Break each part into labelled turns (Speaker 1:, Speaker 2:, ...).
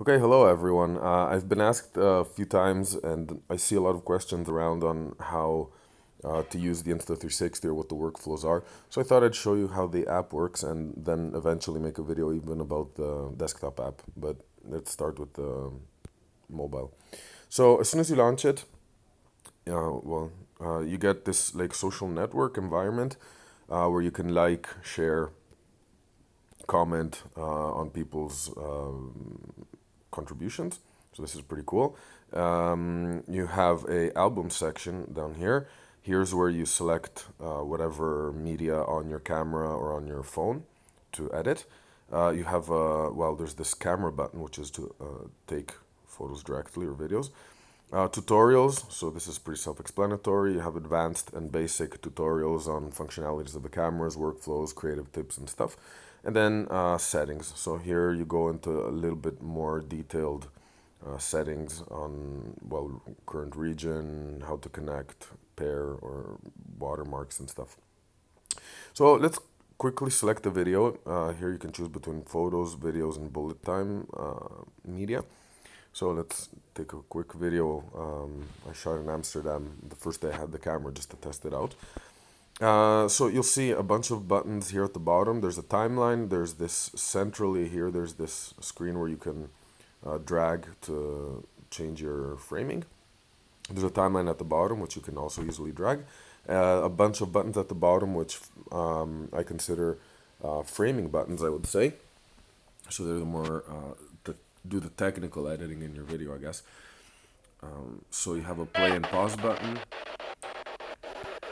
Speaker 1: Okay, hello everyone. I've been asked a few times, and I see a lot of questions around on how to use the Insta360 or what the workflows are. So I thought I'd show you how the app works and then eventually make a video even about the desktop app. But let's start with the mobile. So as soon as you launch it, you get this like social network environment where you can like, share, comment on people's contributions. So this is pretty cool. You have a album section down here. Here's where you select whatever media on your camera or on your phone to edit. You have there's this camera button, which is to take photos directly or videos. Tutorials, so this is pretty self-explanatory. You have advanced and basic tutorials on functionalities of the cameras, workflows, creative tips and stuff. And then settings. So here you go into a little bit more detailed settings on, current region, how to connect, pair, or watermarks and stuff. So let's quickly select the video. Here you can choose between photos, videos, and bullet time media. So let's take a quick video. I shot in Amsterdam the first day I had the camera just to test it out. So you'll see a bunch of buttons here at the bottom. There's a timeline. There's this centrally here. There's this screen where you can drag to change your framing. There's a timeline at the bottom, which you can also easily drag. A bunch of buttons at the bottom, which I consider framing buttons, I would say. So they're the more to do the technical editing in your video, I guess. So you have a play and pause button.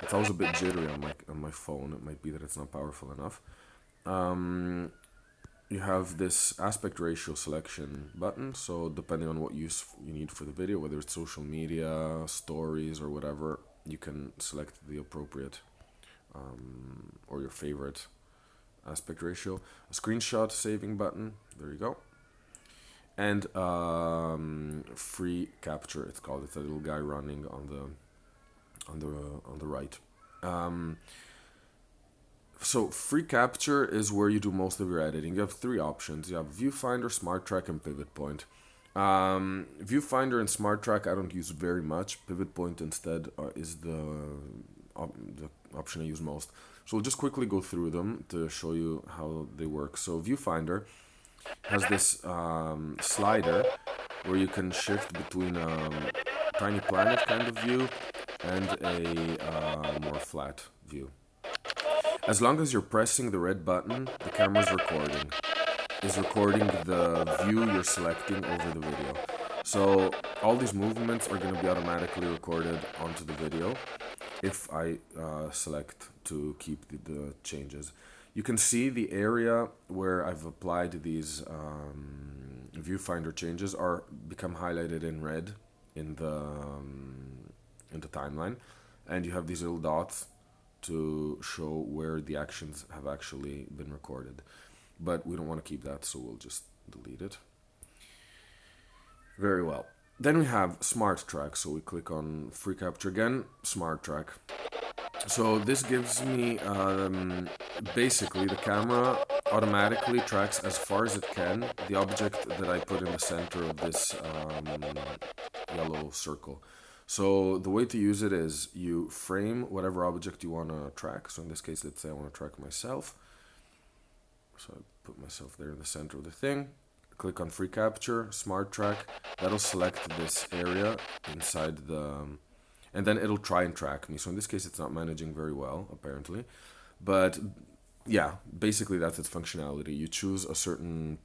Speaker 1: If I was a bit jittery on my phone, it might be that it's not powerful enough. You have this aspect ratio selection button, so depending on what use you need for the video, whether it's social media, stories, or whatever, you can select the appropriate or your favorite aspect ratio. A screenshot saving button, there you go. And free capture, it's called. It's a little guy running on the right. So free capture is where you do most of your editing. You have three options. You have Viewfinder, Smart Track, and Pivot Point. Viewfinder and Smart Track I don't use very much. Pivot Point instead is the option I use most. So we'll just quickly go through them to show you how they work. So Viewfinder has this slider where you can shift between tiny planet kind of view and a more flat view. As long as you're pressing the red button, the camera's recording. Is recording the view you're selecting over the video. So all these movements are going to be automatically recorded onto the video if I select to keep the changes. You can see the area where I've applied these viewfinder changes are become highlighted in red in the timeline, and you have these little dots to show where the actions have actually been recorded. But we don't want to keep that, so we'll just delete it. Very well. Then we have Smart Track, so we click on Free Capture again, Smart Track. So this gives me basically the camera automatically tracks as far as it can the object that I put in the center of this yellow circle. So the way to use it is you frame whatever object you want to track. So in this case, let's say I want to track myself. So I put myself there in the center of the thing. Click on Free Capture, Smart Track. That'll select this area inside the... and then it'll try and track me. So in this case, it's not managing very well, apparently. But yeah, basically that's its functionality. You choose a certain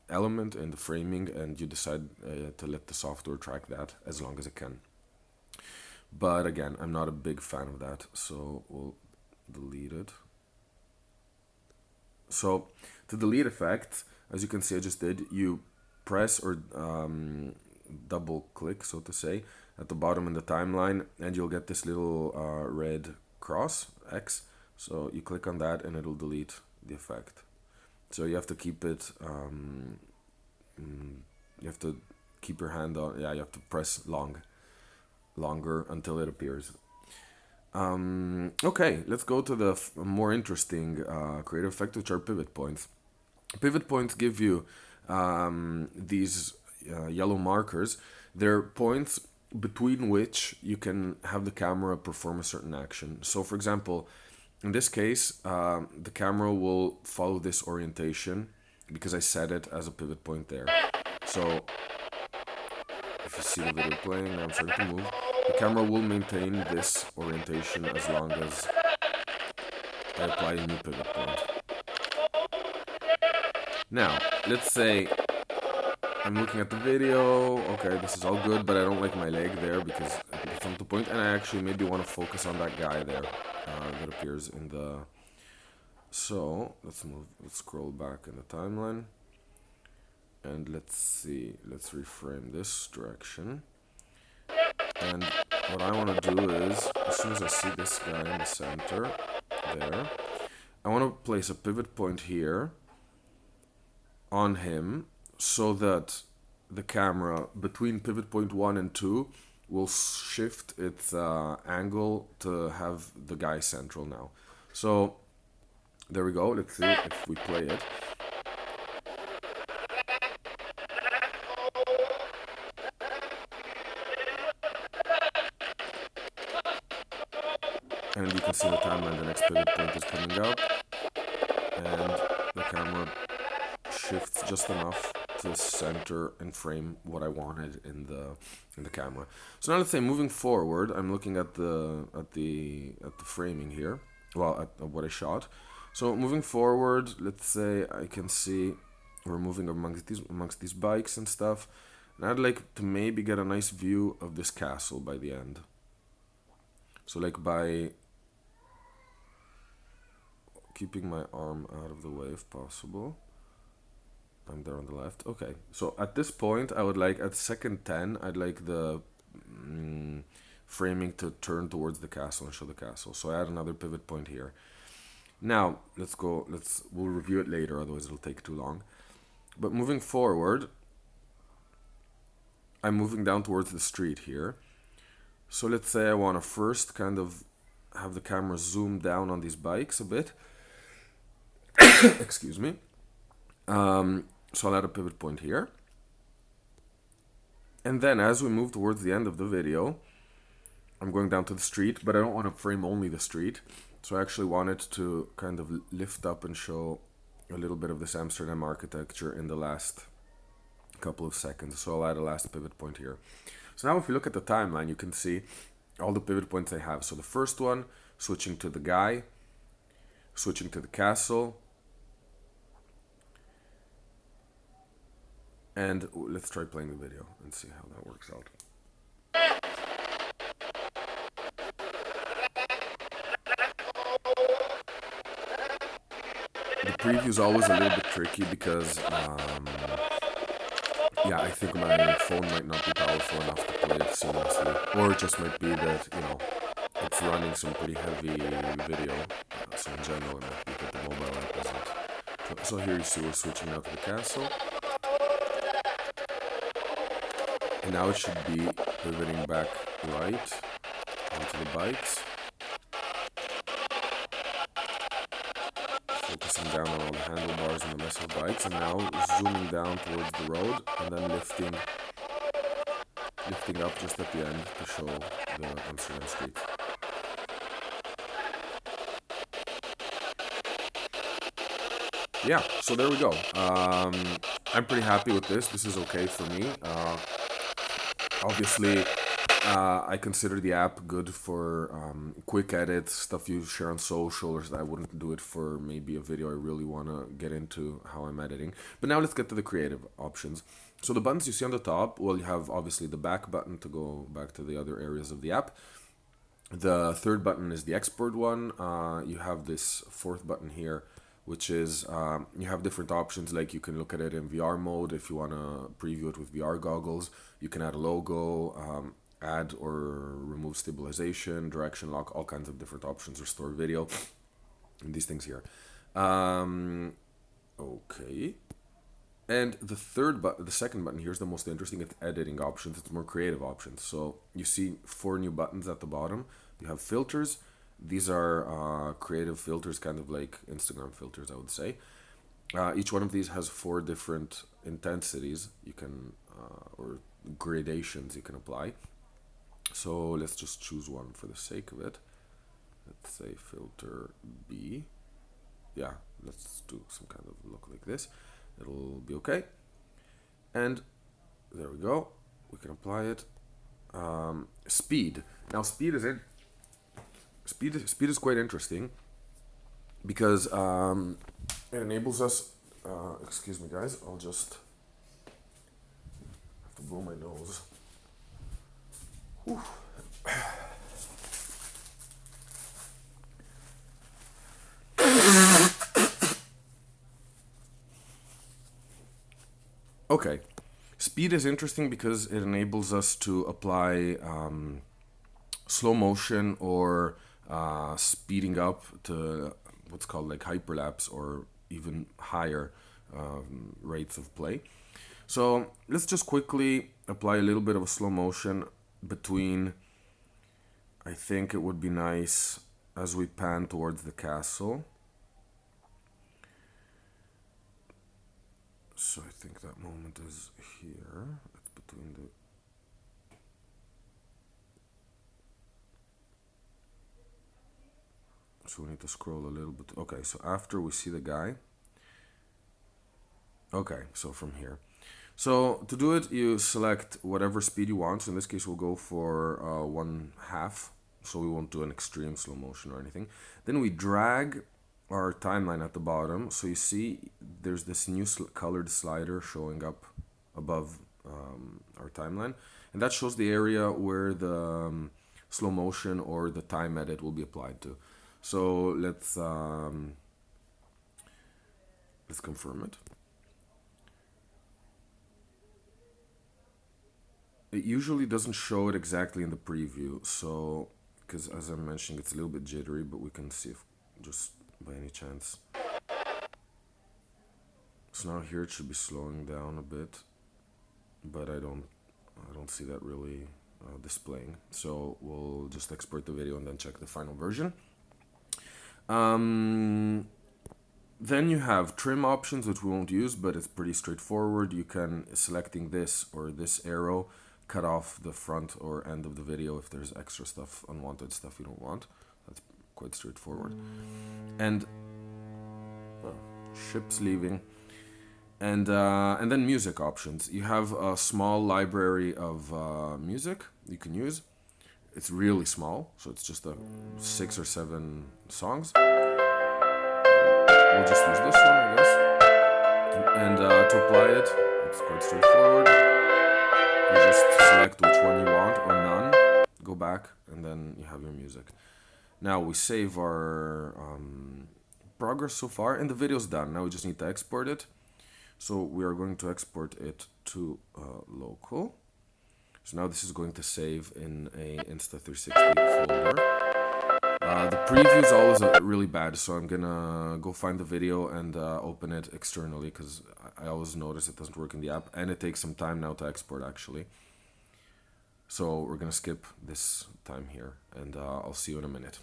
Speaker 1: element in the framing and you decide to let the software track that as long as it can. But again, I'm not a big fan of that, so we'll delete it. So to delete effects, as you can see I just did, you press or double click, so to say, at the bottom in the timeline, and you'll get this little red cross, X. So you click on that and it'll delete the effect. So you have to keep it, you have to keep your hand on, you have to press longer until it appears. Okay, let's go to the more interesting creative effect, which are pivot points. Pivot points give you these yellow markers, they're points between which you can have the camera perform a certain action. So for example, in this case, the camera will follow this orientation because I set it as a pivot point there. So if you see the video playing, now I'm starting to move, the camera will maintain this orientation as long as I apply a new pivot point. Now, let's say I'm looking at the video, okay, this is all good, but I don't like my leg there because it's on the point, and I actually maybe want to focus on that guy there that appears in the... So, let's scroll back in the timeline, and let's see, let's reframe this direction. And what I want to do is, as soon as I see this guy in the center, there, I want to place a pivot point here on him so that the camera between pivot point 1 and 2 will shift its angle to have the guy central now. So there we go. Let's see if we play it. And you can see the timeline, the next pivot point is coming up, and the camera shifts just enough to center and frame what I wanted in the camera. So now let's say moving forward, I'm looking at the framing here, well, at what I shot. So moving forward, let's say I can see we're moving amongst these bikes and stuff, and I'd like to maybe get a nice view of this castle by the end. So like by keeping my arm out of the way if possible. I'm there on the left. Okay, so at this point, I would like, at second 10, I'd like the framing to turn towards the castle and show the castle. So I add another pivot point here. Now, we'll review it later, otherwise it'll take too long. But moving forward, I'm moving down towards the street here. So let's say I want to first kind of have the camera zoom down on these bikes a bit. Excuse me. So I'll add a pivot point here. And then as we move towards the end of the video, I'm going down to the street, but I don't want to frame only the street. So I actually want it to kind of lift up and show a little bit of this Amsterdam architecture in the last couple of seconds. So I'll add a last pivot point here. So now if you look at the timeline, you can see all the pivot points I have. So the first one, switching to the guy, switching to the castle, and let's try playing the video and see how that works out. The preview is always a little bit tricky because, yeah, I think my phone might not be powerful enough to play it seamlessly. Or it just might be that, you know, it's running some pretty heavy video. So in general, it might be that the mobile app isn't. So here you see we're switching now to the castle. And now it should be pivoting back right onto the bikes. Focusing down on all the handlebars and the mess of bikes, and now zooming down towards the road, and then lifting up just at the end to show the Amsterdam street. Yeah, so there we go. I'm pretty happy with this. This is okay for me. Obviously, I consider the app good for quick edits, stuff you share on social, or I wouldn't do it for maybe a video I really want to get into how I'm editing. But now let's get to the creative options. So the buttons you see on the top, well, you have obviously the back button to go back to the other areas of the app. The third button is the export one. You have this fourth button here, which is, you have different options, like you can look at it in VR mode if you want to preview it with VR goggles. You can add a logo, add or remove stabilization, direction lock, all kinds of different options, restore video, and these things here. Okay. And the second button here is the most interesting. It's editing options. It's more creative options. So you see 4 new buttons at the bottom. You have filters. These are creative filters, kind of like Instagram filters, I would say. Each one of these has 4 different intensities you can, or gradations you can apply. So let's just choose one for the sake of it. Let's say filter B. Yeah, let's do some kind of look like this. It'll be okay. And there we go. We can apply it. Speed. Now speed is quite interesting because it enables us. Excuse me, guys. I'll just have to blow my nose. Whew. Okay, speed is interesting because it enables us to apply slow motion or speeding up to what's called like hyperlapse or even higher rates of play. So let's just quickly apply a little bit of a slow motion between. I think it would be nice as we pan towards the castle. So I think that moment is here. It's between the. So we need to scroll a little bit. Okay, so after we see the guy. Okay, so from here. So to do it, you select whatever speed you want. So in this case, we'll go for 1/2. So we won't do an extreme slow motion or anything. Then we drag our timeline at the bottom. So you see there's this new colored slider showing up above our timeline. And that shows the area where the slow motion or the time edit will be applied to. So let's confirm it. It usually doesn't show it exactly in the preview, so because as I'm mentioning, it's a little bit jittery, but we can see if just by any chance. So now here it should be slowing down a bit, but I don't see that really displaying. So we'll just export the video and then check the final version. Then you have trim options, which we won't use, but it's pretty straightforward. You can, selecting this or this arrow, cut off the front or end of the video if there's extra stuff, unwanted stuff you don't want. That's quite straightforward. And ships leaving. And then music options. You have a small library of music you can use. It's really small, so it's just 6 or 7 songs. We'll just use this one, I guess. And to apply it, it's quite straightforward. You just select which one you want or none, go back, and then you have your music. Now we save our progress so far, and the video's done. Now we just need to export it. So we are going to export it to local. So now this is going to save in a Insta360 folder. The preview is always really bad, so I'm gonna go find the video and open it externally because I always notice it doesn't work in the app, and it takes some time now to export actually. So we're gonna skip this time here, and I'll see you in a minute.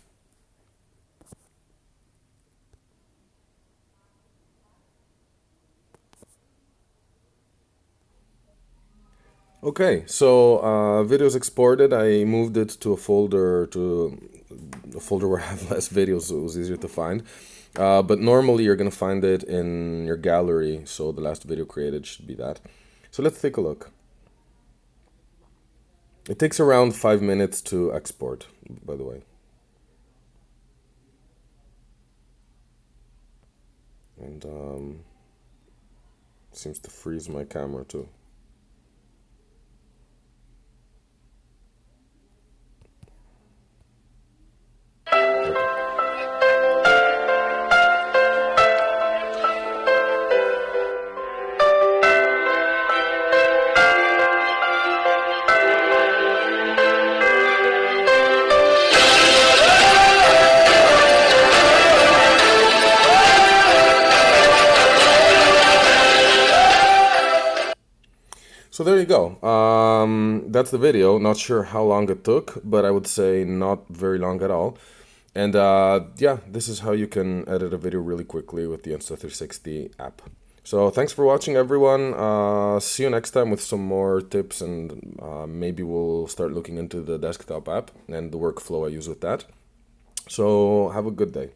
Speaker 1: Okay, so videos exported. I moved it to a folder where I have less videos, so it was easier to find. But normally you're gonna find it in your gallery, so the last video created should be that. So let's take a look. It takes around 5 minutes to export, by the way. And seems to freeze my camera too. So there you go. That's the video. Not sure how long it took, but I would say not very long at all. And yeah, this is how you can edit a video really quickly with the Insta360 app. So thanks for watching, everyone. See you next time with some more tips, and maybe we'll start looking into the desktop app and the workflow I use with that. So have a good day.